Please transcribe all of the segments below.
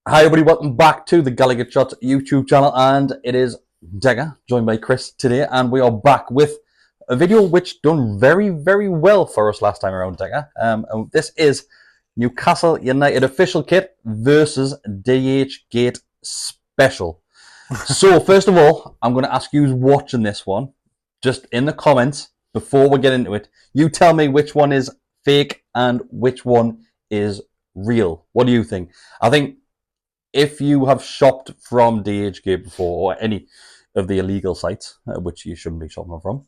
Hi everybody, welcome back to the Gallagher Shots YouTube channel, and it is Deka, joined by Kris today, and we are back with a video which done very, very well for us last time around, Deka. And this is Newcastle United official kit versus DHgate special. So first of all, I'm going to ask you who's watching this one, just in the comments, before we get into it, you tell me which one is fake and which one is real. What do you think? I think if you have shopped from DHgate before, or any of the illegal sites, which you shouldn't be shopping from,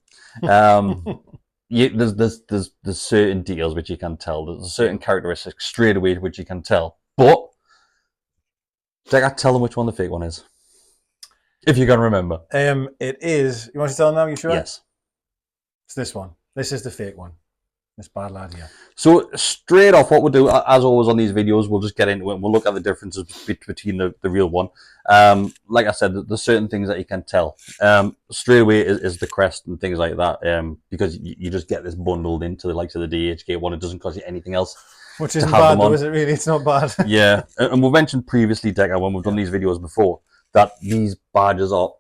there's certain details which you can tell. There's certain characteristics straight away which you can tell. But Deka, tell them which one the fake one is, if you can remember. It is. You want to tell them now? You sure? Yes. It's this one. This is the fake one. This bad lad here. So straight off, what we'll do, as always on these videos, we'll just get into it and we'll look at the differences between the real one. Like I said, there's certain things that you can tell. Straight away is the crest and things like that, because you just get this bundled into the likes of the DHgate one. It doesn't cost you anything else. Which isn't bad though, is it really? It's not bad. Yeah, and we've mentioned previously, Deka, when we've done these videos before, that these badges are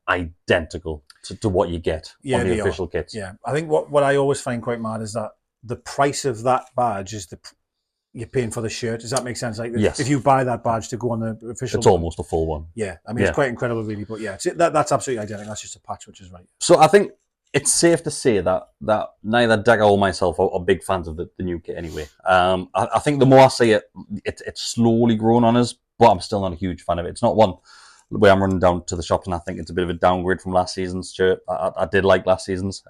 identical to what you get on the official kits. Yeah, I think what I always find quite mad is that the price of that badge is you're paying for the shirt. Does that make sense? Like, yes. If you buy that badge to go on the official, it's almost a full one. Yeah, I mean, it's quite incredible, really. But yeah, that's absolutely identical. That's just a patch, which is right. So I think it's safe to say that neither Deka or myself are big fans of the new kit anyway. I think the more I see it, it's slowly growing on us, but I'm still not a huge fan of it. It's not one where I'm running down to the shops and I think it's a bit of a downgrade from last season's shirt. I did like last season's.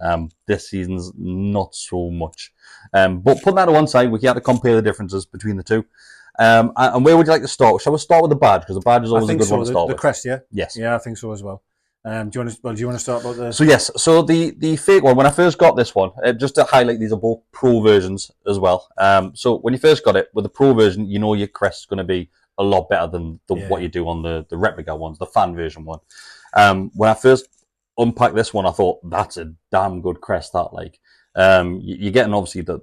This season's not so much. But putting that to one side, we had to compare the differences between the two. And where would you like to start? Shall we start with the badge? Because the badge is always a good one to start with. The crest, yeah? Yes. Yeah, I think so as well. Do you want to start about the... So yes, so the fake one, when I first got this one, just to highlight, these are both pro versions as well. So when you first got it, with the pro version, you know your crest is going to be a lot better than what you do on the replica ones, the fan version one. When I first unpacked this one, I thought, that's a damn good crest, that, like. You're getting, obviously, the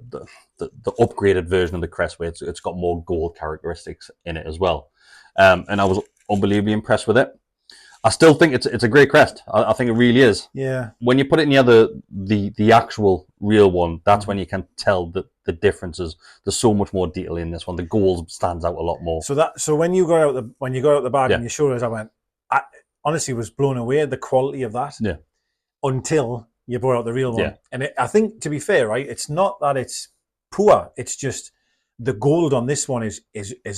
upgraded version of the crest, where it's got more gold characteristics in it as well. And I was unbelievably impressed with it. I still think it's a great crest. I think it really is. Yeah. When you put it near the actual real one, that's when you can tell the differences. There's so much more detail in this one. The gold stands out a lot more. So when you got out the bag and you showed us, I honestly was blown away at the quality of that. Yeah. Until you brought out the real one. Yeah. And I think, to be fair, right, it's not that it's poor. It's just the gold on this one is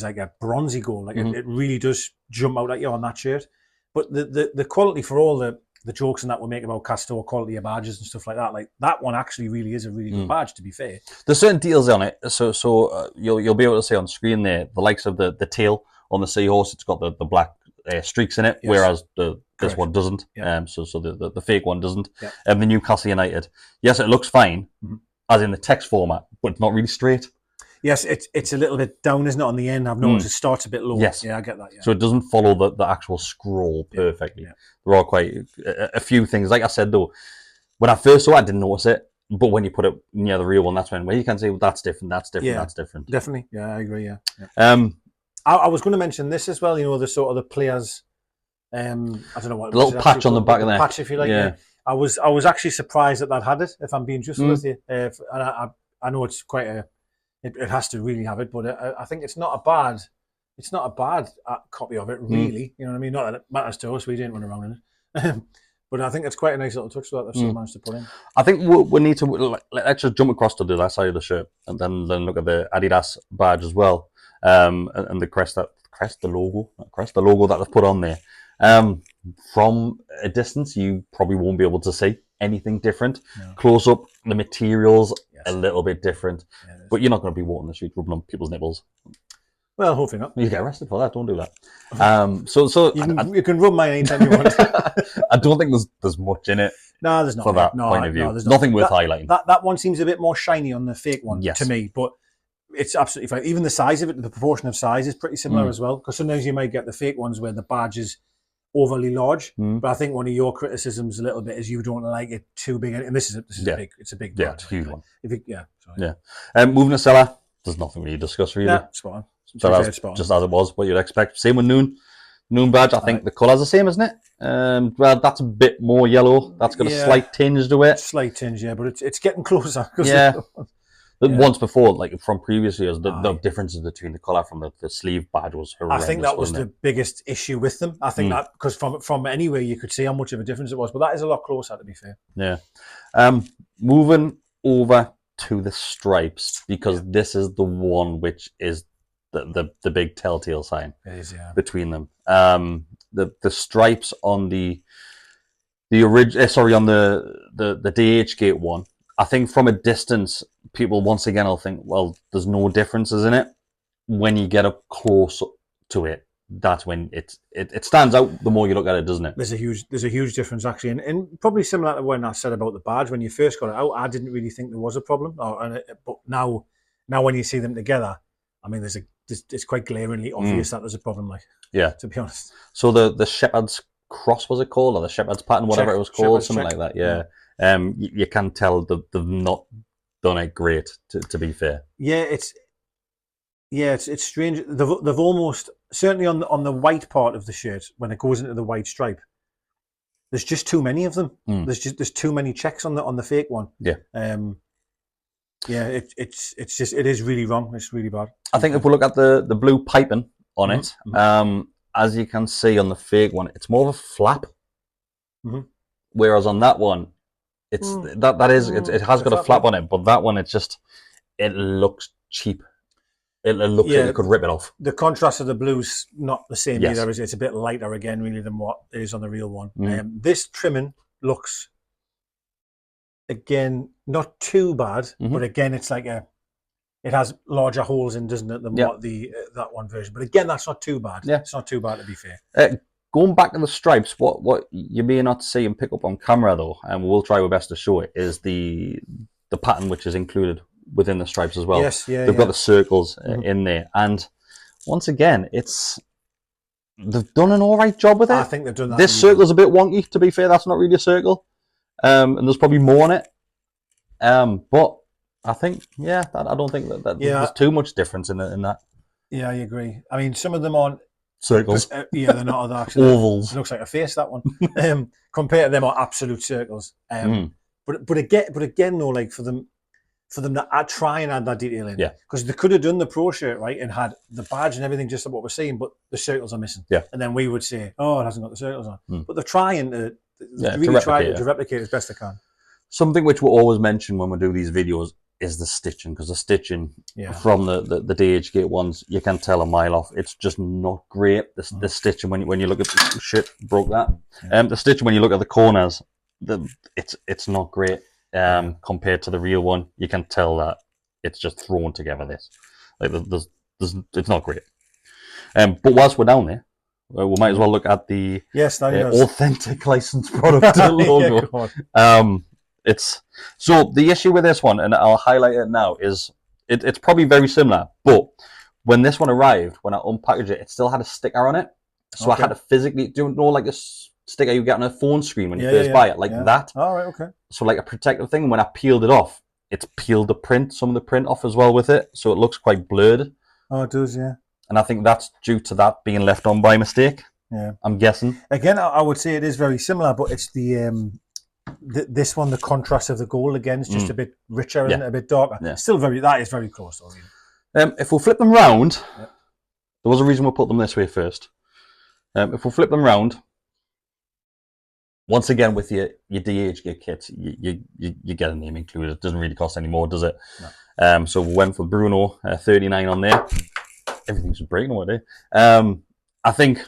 like a bronzy gold. Like it really does jump out at you on that shirt. But the quality, for all the jokes and that we make about Castor quality of badges and stuff like that one actually really is a really good badge, to be fair. There's certain details on it. So you'll be able to see on screen there, the likes of the tail on the seahorse, it's got the black streaks in it, whereas this one doesn't. Yeah. So the fake one doesn't. Yeah. The Newcastle United, yes, it looks fine, as in the text format, but it's not really straight. Yes, it's a little bit down, isn't it, on the end? I've noticed it starts a bit low. Yes. Yeah, I get that. Yeah. So it doesn't follow the actual scroll perfectly. Yeah. There are quite a few things. Like I said, though, when I first saw it, I didn't notice it. But when you put it near the real one, that's when you can say, well, that's different, that's different, that's different. Definitely. Yeah, I agree, yeah. I was going to mention this as well, the sort of the players, I don't know what... The little patch on the back of there. Patch, if you like. Yeah. I was actually surprised that had it, if I'm being truthful with you. And I know it's quite a... It has to really have it, but I think it's not a bad copy of it, really. You know what I mean? Not that it matters to us, we didn't run around in it. But I think it's quite a nice little touch that they've still managed to put in. I think we need to... Let's just jump across to the left side of the shirt and then look at the Adidas badge as well. And the the logo that they've put on there. From a distance, you probably won't be able to see anything different. No. Close up, the materials a little bit different, but you're not going to be walking the street rubbing on people's nipples. Well, hopefully not. You get arrested for that. Don't do that. So you can rub mine anytime you want. I don't think there's much in it. No, there's not. For that point of view, there's nothing worth highlighting. That one seems a bit more shiny on the fake one to me, but it's absolutely fine. Even the size of it, the proportion of size is pretty similar as well. Because sometimes you might get the fake ones where the badge is overly large, but I think one of your criticisms a little bit is you don't like it too big. And this is big. It's a big badge. It's a huge one. Moving to seller, there's nothing really to discuss really. Yeah, spot on. So that's just as it was, what you'd expect. Same with Noon badge. I think the colour's the same, isn't it? Well, that's a bit more yellow. That's got a slight tinge to it. Slight tinge, yeah, but it's getting closer. Yeah. Once before, like from previous years, the differences between the colour from the sleeve badge was horrendous. I think that was the biggest issue with them. I think that because from anywhere you could see how much of a difference it was, but that is a lot closer, to be fair. Yeah. Moving over to the stripes, because this is the one which is the big telltale sign between them. The stripes on the original, on the DHgate one, I think from a distance, people once again will think, well, there's no differences in it. When you get up close to it, that's when it stands out the more you look at it, doesn't it? There's a huge difference actually, and probably similar to when I said about the badge. When you first got it out, I didn't really think there was a problem, but now when you see them together, I mean, it's quite glaringly obvious that there's a problem. Like, to be honest. So the shepherd's cross, was it called, or the shepherd's pattern, whatever it was called, something like that. Yeah. You can tell they've not done it great. To be fair. Yeah, it's strange. They've almost, certainly on the white part of the shirt, when it goes into the white stripe, there's just too many of them. There's too many checks on the fake one. Yeah. It is really wrong. It's really bad. I think if we look at the blue piping on it, as you can see on the fake one, it's more of a flap. Whereas on that one, it has got a flap on it, but that one, it looks cheap. It looks like you could rip it off. The contrast of the blue's not the same either. It's a bit lighter again, really, than what it is on the real one. This trimming looks, again, not too bad, but again, it's like it has larger holes in, doesn't it, than what that one version. But again, that's not too bad. It's not too bad, to be fair. Going back to the stripes, what you may not see and pick up on camera though, and we'll try our best to show it, is the pattern which is included within the stripes as well. They've got the circles in there, and once again, they've done an all right job with it. I think they've done that. This circle's a bit wonky, to be fair. That's not really a circle, and there's probably more on it. But I think, I don't think that there's too much difference in that. Yeah, I agree. I mean, some of them aren't circles. They're not actually ovals. It looks like a face, that one. Compared to them, are absolute circles. But again, though, like for them to try and add that detail in, because they could have done the pro shirt right and had the badge and everything just like what we're seeing, but the circles are missing. And then we would say, oh, it hasn't got the circles on. But they're trying to replicate as best they can. Something which we always mention when we do these videos is the stitching, because the stitching from the DHgate ones, you can tell a mile off. It's just not great. The stitching, when you look at the shit, broke that. The stitching when you look at the corners, it's not great compared to the real one. You can tell that it's just thrown together. It's not great. But whilst we're down there, we might as well look at the authentic licensed product logo. So the issue with this one, and I'll highlight it now, is it's probably very similar, but when this one arrived, when I unpackaged it, it still had a sticker on it. So I had to physically, do you know, like a sticker you get on a phone screen when you first buy it, like that. All right, okay. So like a protective thing, and when I peeled it off, it's peeled some of the print off as well with it, so it looks quite blurred. Oh, it does, yeah. And I think that's due to that being left on by mistake. Yeah. I'm guessing. Again, I would say it is very similar, but it's this one, the contrast of the gold again is just a bit richer, isn't it? A bit darker. Still that is very close though. Really. If we flip them round, there was a reason we put them this way first. If we flip them round, once again with your DHgate kits, you get a name included. It doesn't really cost any more, does it? No. So we went for Bruno, 39 on there. Everything's breaking away. I think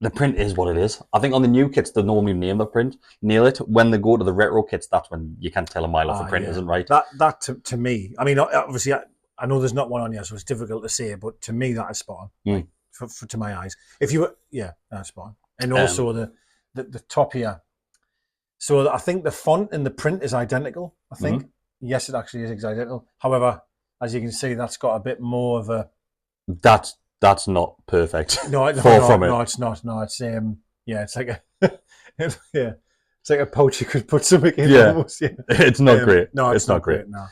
the print is what it is. I think on the new kits, they normally nail it. When they go to the retro kits, that's when you can tell a mile off the print isn't right. That to me, I mean, obviously, I know there's not one on here, so it's difficult to say, but to me, that is spot on. To my eyes. If you were, that's spot on. And also the top here. So I think the font and the print is identical, I think. Yes, it actually is identical. However, as you can see, that's got a bit more of a... That's not perfect. No, it's not. No, it's it's like a it's like a pouch you could put something in. Almost, It's not great. No, it's not great. No.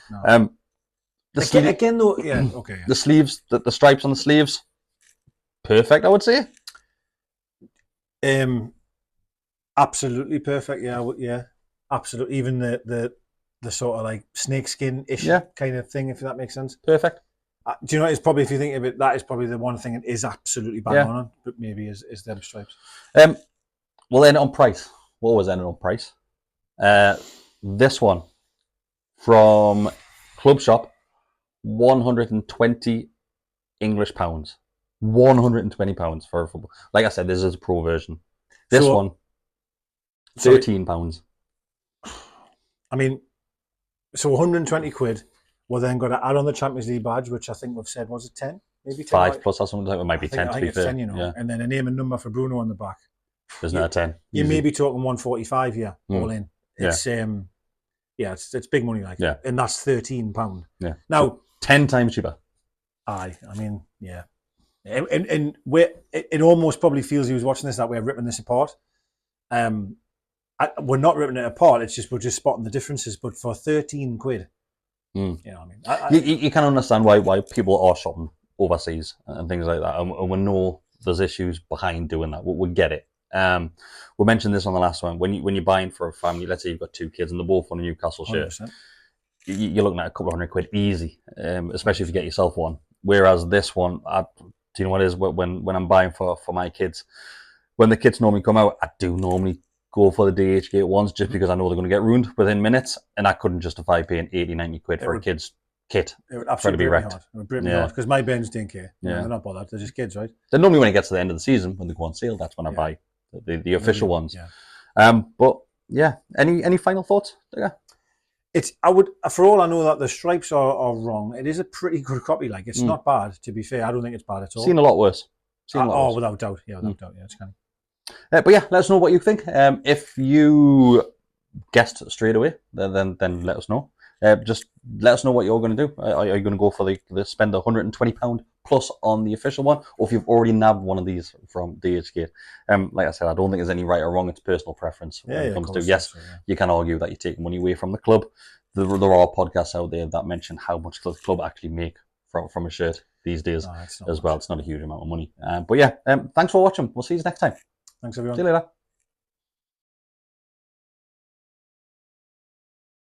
Again, though, yeah, okay. The sleeves, the stripes on the sleeves, perfect, I would say. Absolutely perfect. Yeah, absolutely. Even the sort of like snakeskin-ish kind of thing, if that makes sense. Perfect. Do you know? It's probably, if you think of it, that is probably the one thing that is absolutely bang on, but maybe is them stripes. We'll end it on price. What was ended on price? This one from Club Shop, £120 English. £120 for a football. Like I said, this is a pro version. This one, £13. I mean, so 120 quid. We're then got to add on the Champions League badge, which I think we've said, was it 10? Maybe 10. 5 plus or something. It might be 10 I to think be it's fair. 10, you know. Yeah. And then a name and number for Bruno on the back. There's not a 10. You may be talking 145 here, all in. It's it's big money, like. Yeah. And that's £13. Yeah. Now, so 10 times cheaper. Aye, I mean, yeah. And it almost probably feels he was watching this that way, ripping this apart. We're not ripping it apart. It's just we're just spotting the differences. But for 13 quid, you know what I mean? You can understand why people are shopping overseas and things like that, and we know there's issues behind doing that. We get it. We mentioned this on the last one. When you're buying for a family, let's say you've got 2 kids and they're both on a Newcastle shirt, 100%. You're looking at a couple of £100 easy, especially if you get yourself one. Whereas this one, do you know what it is? When I'm buying for my kids, when the kits normally come out, I do normally go for the DHgate ones just because I know they're going to get ruined within minutes, and I couldn't justify paying 80-90 quid for a kid's kit. It would absolutely be wrecked. It would break me heart because my Bens didn't care. Yeah. They're not bothered. They're just kids, right? Then normally when it gets to the end of the season, when they go on sale, that's when I buy the official ones. Yeah. But yeah, any final thoughts? I would, for all I know that the stripes are wrong, it is a pretty good copy. Like, it's not bad, to be fair. I don't think it's bad at all. Seen a lot worse. Without doubt. Yeah, without doubt. Yeah, it's kind of. But yeah, let us know what you think. If you guessed straight away, then let us know. Just let us know what you're going to do. Are you going to go for the spend £120 plus on the official one, or if you've already nabbed one of these from DHgate? Like I said, I don't think there's any right or wrong. It's personal preference when it comes to. Yes, you can argue that you're taking money away from the club. There are podcasts out there that mention how much the club actually make from a shirt these days as well. It's not a huge amount of money. But yeah, thanks for watching. We'll see you next time. Thanks, everyone. See you later.